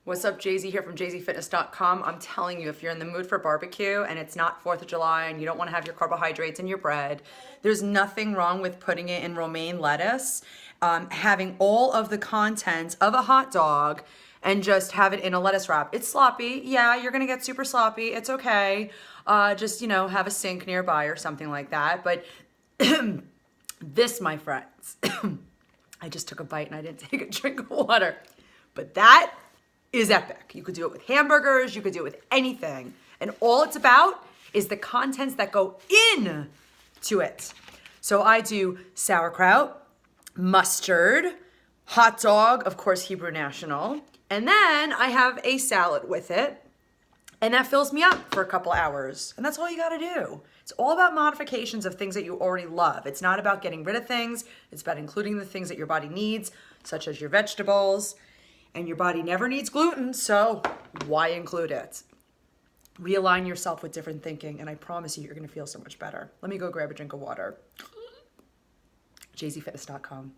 What's up, Jay-Z here from jzfitness.com. I'm telling you, if you're in the mood for barbecue and it's not 4th of July and you don't want to have your carbohydrates in your bread, there's nothing wrong with putting it in romaine lettuce, having all of the contents of a hot dog and just have it in a lettuce wrap. It's sloppy. Yeah, you're going to get super sloppy. It's okay. Just, have a sink nearby or something like that. But this, my friends, I just took a bite and I didn't take a drink of water. But that is epic. You could do it with hamburgers, you could do it with anything. And all it's about is the contents that go in to it. So I do sauerkraut, mustard, hot dog, of course, Hebrew National, and then I have a salad with it. And that fills me up for a couple hours. And that's all you gotta do. It's all about modifications of things that you already love. It's not about getting rid of things. It's about including the things that your body needs, such as your vegetables. And your body never needs gluten, so why include it? Realign yourself with different thinking, and I promise you, you're gonna feel so much better. Let me go grab a drink of water. jzfitness.com.